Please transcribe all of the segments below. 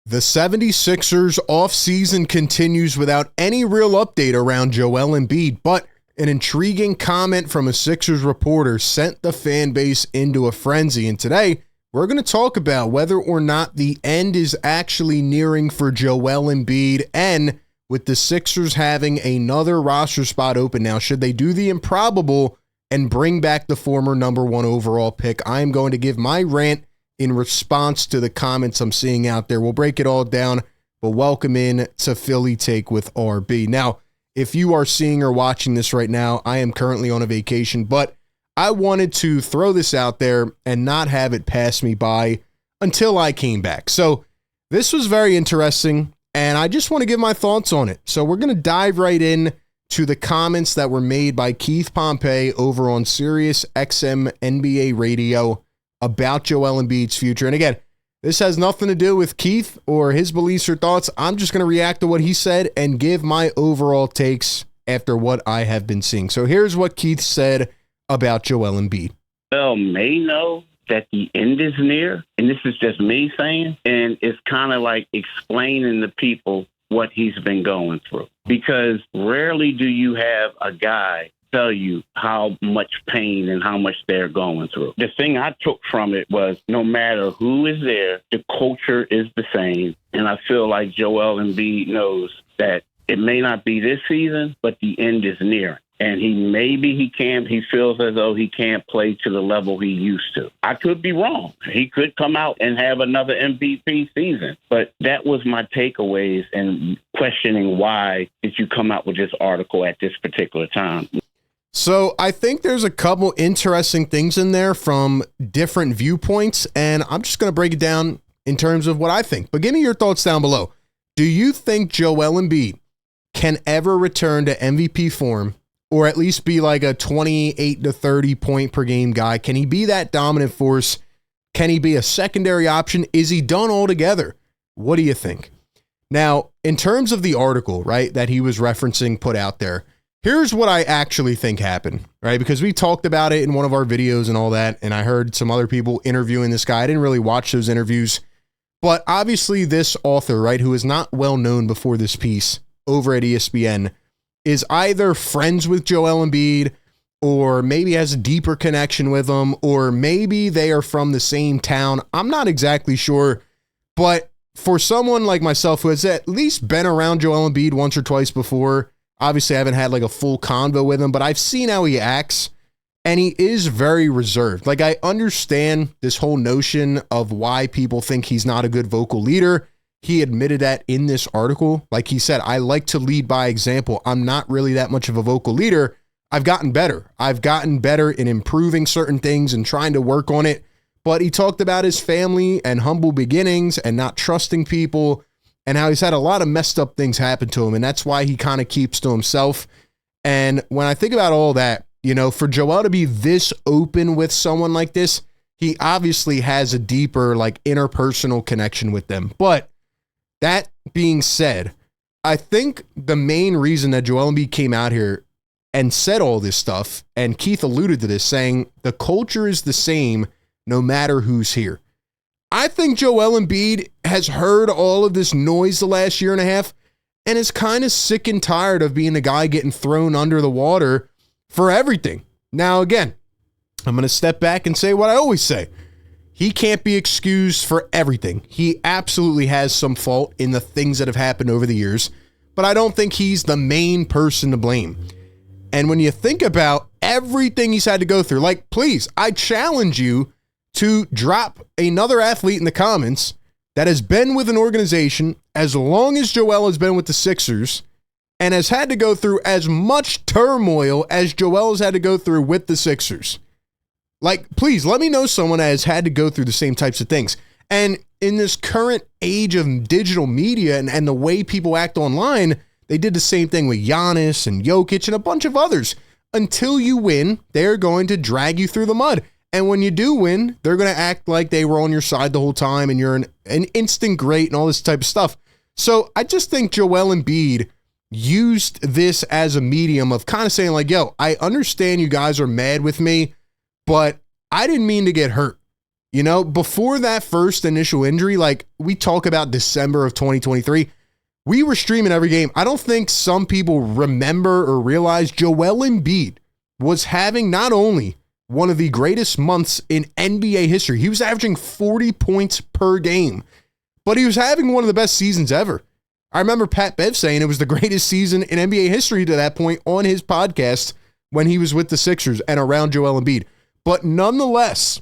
The 76ers offseason continues without any real update around Joel Embiid, but an intriguing comment from a Sixers reporter sent the fan base into a frenzy. And today, we're going to talk about whether or not the end is actually nearing for Joel Embiid, and with the Sixers having another roster spot open now, should they do the improbable and bring back the former number one overall pick? I am going to give my rant in response to the comments I'm seeing out there. We'll break it all down, but welcome in to Philly Take with RB. Now, if you are seeing or watching this right now, I am currently on a vacation, but I wanted to throw this out there and not have it pass me by until I came back. So this was very interesting, and I just want to give my thoughts on it. So we're going to dive right in to the comments that were made by Keith Pompey over on Sirius XM NBA Radio about Joel Embiid's future. And again, this has nothing to do with Keith or his beliefs or thoughts. I'm just going to react to what he said and give my overall takes after what I have been seeing. So here's what Keith said about Joel Embiid. Well, may know that the end is near, and this is just me saying, and it's kind of like explaining to people what he's been going through. Because rarely do you have a guy tell you how much pain and how much they're going through. The thing I took from it was no matter who is there, the culture is the same. And I feel like Joel Embiid knows that it may not be this season, but the end is near. And he feels as though he can't play to the level he used to. I could be wrong. He could come out and have another MVP season. But that was my takeaways and questioning why did you come out with this article at this particular time. So I think there's a couple interesting things in there from different viewpoints, and I'm just going to break it down in terms of what I think. But give me your thoughts down below. Do you think Joel Embiid can ever return to MVP form, or at least be like a 28 to 30 point per game guy? Can he be that dominant force? Can he be a secondary option? Is he done altogether? What do you think? Now, in terms of the article, right, that he was referencing put out there, here's what I actually think happened, right? Because we talked about it in one of our videos and all that, and I heard some other people interviewing this guy. I didn't really watch those interviews, but obviously this author, right, who is not well known before this piece over at ESPN, is either friends with Joel Embiid, or maybe has a deeper connection with him, or maybe they are from the same town. I'm not exactly sure, but for someone like myself who has at least been around Joel Embiid once or twice before, obviously, I haven't had like a full convo with him, but I've seen how he acts, and he is very reserved. Like, I understand this whole notion of why people think he's not a good vocal leader. He admitted that in this article. Like he said, I like to lead by example. I'm not really that much of a vocal leader. I've gotten better. I've gotten better in improving certain things and trying to work on it. But he talked about his family and humble beginnings and not trusting people, and how he's had a lot of messed up things happen to him, and that's why he kind of keeps to himself. And when I think about all that, you know, for Joel to be this open with someone like this, he obviously has a deeper, like, interpersonal connection with them. But that being said, I think the main reason that Joel Embiid came out here and said all this stuff, and Keith alluded to this, saying the culture is the same no matter who's here. I think Joel Embiid has heard all of this noise the last year and a half and is kind of sick and tired of being the guy getting thrown under the water for everything. Now, again, I'm going to step back and say what I always say. He can't be excused for everything. He absolutely has some fault in the things that have happened over the years, but I don't think he's the main person to blame. And when you think about everything he's had to go through, like, please, I challenge you to drop another athlete in the comments that has been with an organization as long as Joel has been with the Sixers and has had to go through as much turmoil as Joel has had to go through with the Sixers. Like, please, let me know someone that has had to go through the same types of things. And in this current age of digital media and the way people act online, they did the same thing with Giannis and Jokic and a bunch of others. Until you win, they're going to drag you through the mud. And when you do win, they're going to act like they were on your side the whole time and you're an instant great and all this type of stuff. So I just think Joel Embiid used this as a medium of kind of saying like, yo, I understand you guys are mad with me, but I didn't mean to get hurt. You know, before that first initial injury, like we talk about December of 2023, we were streaming every game. I don't think some people remember or realize Joel Embiid was having not only one of the greatest months in NBA history. He was averaging 40 points per game, but he was having one of the best seasons ever. I remember Pat Bev saying it was the greatest season in NBA history to that point on his podcast when he was with the Sixers and around Joel Embiid. But nonetheless,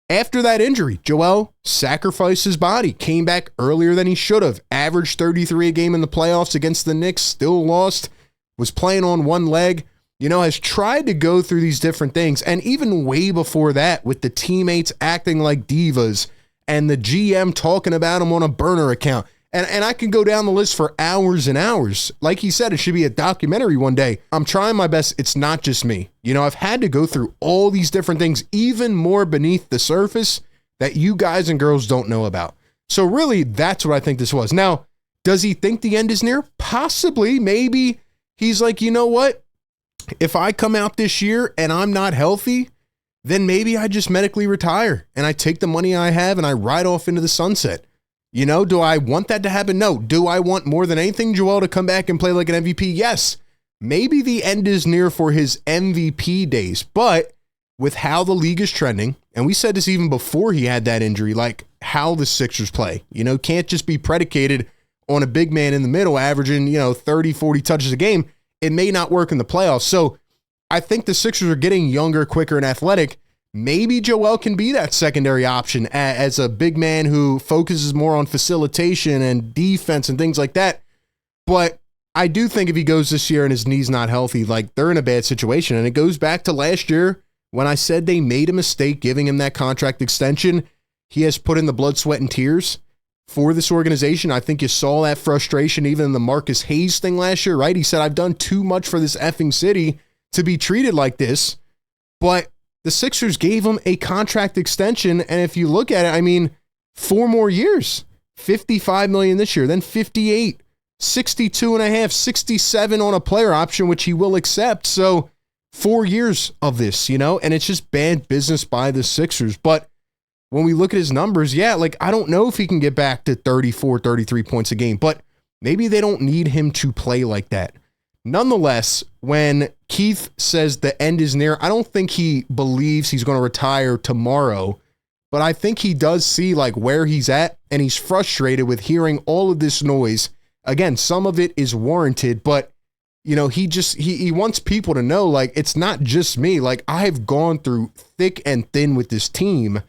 after that injury, Joel sacrificed his body, came back earlier than he should have, averaged 33 a game in the playoffs against the Knicks, still lost, was playing on one leg, you know, has tried to go through these different things. And even way before that, with the teammates acting like divas and the GM talking about him on a burner account. And I can go down the list for hours and hours. Like he said, it should be a documentary one day. I'm trying my best. It's not just me. You know, I've had to go through all these different things, even more beneath the surface that you guys and girls don't know about. So really, that's what I think this was. Now, does he think the end is near? Possibly. Maybe he's like, you know what? If I come out this year and I'm not healthy, then maybe I just medically retire and I take the money I have and I ride off into the sunset. You know, do I want that to happen? No. Do I want more than anything Joel to come back and play like an MVP? Yes. Maybe the end is near for his MVP days, but with how the league is trending, and we said this even before he had that injury, like how the Sixers play, you know, can't just be predicated on a big man in the middle averaging, 30, 40 touches a game. It may not work in the playoffs. So I think the Sixers are getting younger, quicker, and athletic. Maybe Joel can be that secondary option as a big man who focuses more on facilitation and defense and things like that. But I do think if he goes this year and his knee's not healthy, like they're in a bad situation. And it goes back to last year when I said they made a mistake giving him that contract extension. He has put in the blood, sweat, and tears for this organization. I think you saw that frustration even in the Marcus Hayes thing last year, right? He said, I've done too much for this effing city to be treated like this. But the Sixers gave him a contract extension, and if you look at it, I mean, 4 more years, $55 million this year, then 58, 62 and a half, 67 on a player option, which he will accept. So 4 years of this, and it's just bad business by the Sixers. But when we look at his numbers, I don't know if he can get back to 34, 33 points a game, but maybe they don't need him to play like that. Nonetheless, when Keith says the end is near, I don't think he believes he's going to retire tomorrow, but I think he does see like where he's at, and he's frustrated with hearing all of this noise. Again, some of it is warranted, but he wants people to know, like, it's not just me. Like, I've gone through thick and thin with this team,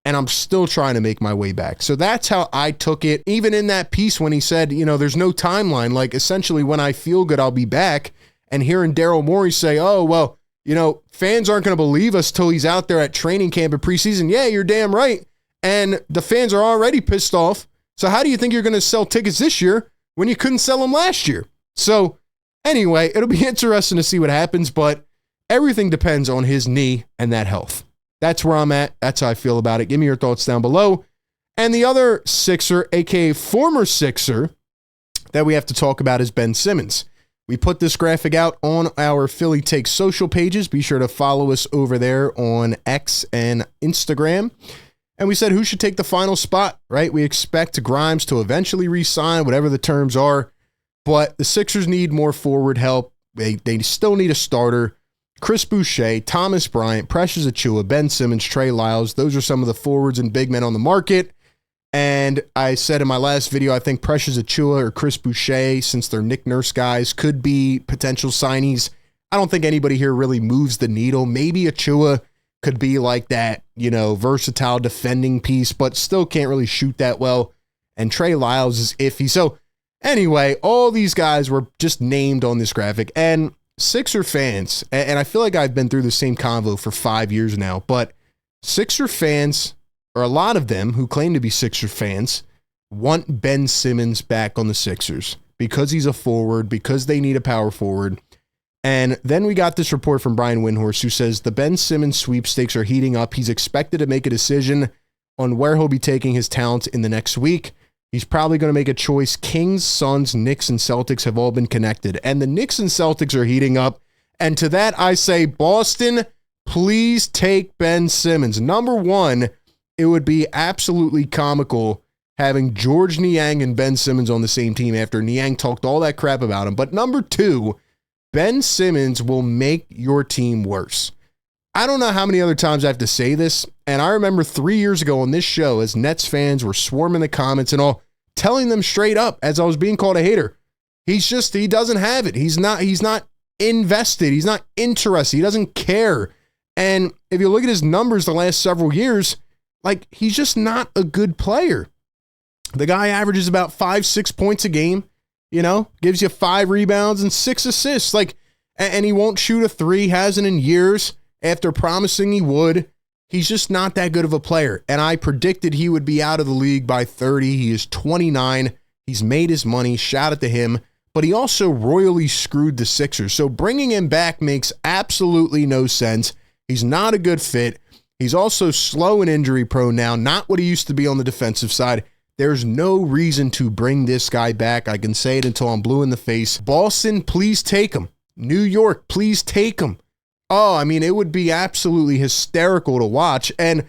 and I'm still trying to make my way back. So that's how I took it. Even in that piece when he said, there's no timeline, like essentially when I feel good, I'll be back. And hearing Daryl Morey say, oh, well, fans aren't going to believe us till he's out there at training camp and preseason. Yeah, you're damn right. And the fans are already pissed off. So how do you think you're going to sell tickets this year when you couldn't sell them last year? So anyway, it'll be interesting to see what happens, but everything depends on his knee and that health. That's where I'm at. That's how I feel about it. Give me your thoughts down below. And the other Sixer, aka former Sixer, that we have to talk about is Ben Simmons. We put this graphic out on our Philly Take social pages. Be sure to follow us over there on X and Instagram. And we said who should take the final spot, right? We expect Grimes to eventually re-sign, whatever the terms are. But the Sixers need more forward help. They still need a starter. Chris Boucher, Thomas Bryant, Precious Achiuwa, Ben Simmons, Trey Lyles. Those are some of the forwards and big men on the market. And I said in my last video, I think Precious Achiuwa or Chris Boucher, since they're Nick Nurse guys, could be potential signees. I don't think anybody here really moves the needle. Maybe Achiuwa could be like that, versatile defending piece, but still can't really shoot that well. And Trey Lyles is iffy. So anyway, all these guys were just named on this graphic. And Sixer fans, and I feel like I've been through the same convo for 5 years now, but Sixer fans, or a lot of them who claim to be Sixer fans, want Ben Simmons back on the Sixers because he's a forward, because they need a power forward. And then we got this report from Brian Windhorst who says the Ben Simmons sweepstakes are heating up. He's expected to make a decision on where he'll be taking his talents in the next week. He's probably going to make a choice. Kings, Suns, Knicks, and Celtics have all been connected. And the Knicks and Celtics are heating up. And to that, I say, Boston, please take Ben Simmons. Number one, it would be absolutely comical having George Niang and Ben Simmons on the same team after Niang talked all that crap about him. But number 2, Ben Simmons will make your team worse. I don't know how many other times I have to say this, and I remember 3 years ago on this show as Nets fans were swarming the comments and all, telling them straight up as I was being called a hater. He doesn't have it. He's not invested. He's not interested. He doesn't care. And if you look at his numbers the last several years, like, he's just not a good player. The guy averages about 5-6 points a game, gives you 5 rebounds and 6 assists. And he won't shoot a 3, hasn't in years after promising he would. He's just not that good of a player. And I predicted he would be out of the league by 30. He is 29. He's made his money. Shout out to him. But he also royally screwed the Sixers. So bringing him back makes absolutely no sense. He's not a good fit. He's also slow and injury prone now, not what he used to be on the defensive side. There's no reason to bring this guy back. I can say it until I'm blue in the face. Boston, please take him. New York, please take him. Oh, I mean, it would be absolutely hysterical to watch. And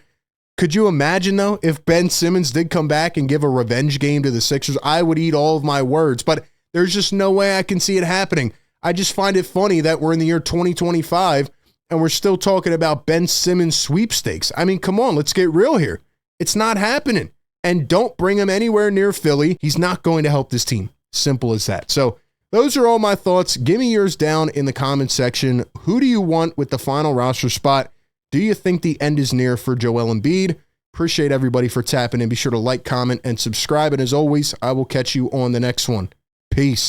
could you imagine, though, if Ben Simmons did come back and give a revenge game to the Sixers? I would eat all of my words, but there's just no way I can see it happening. I just find it funny that we're in the year 2025 and we're still talking about Ben Simmons sweepstakes. I mean, come on, let's get real here. It's not happening. And don't bring him anywhere near Philly. He's not going to help this team. Simple as that. So those are all my thoughts. Give me yours down in the comment section. Who do you want with the final roster spot? Do you think the end is near for Joel Embiid? Appreciate everybody for tapping in. Be sure to like, comment, and subscribe. And as always, I will catch you on the next one. Peace.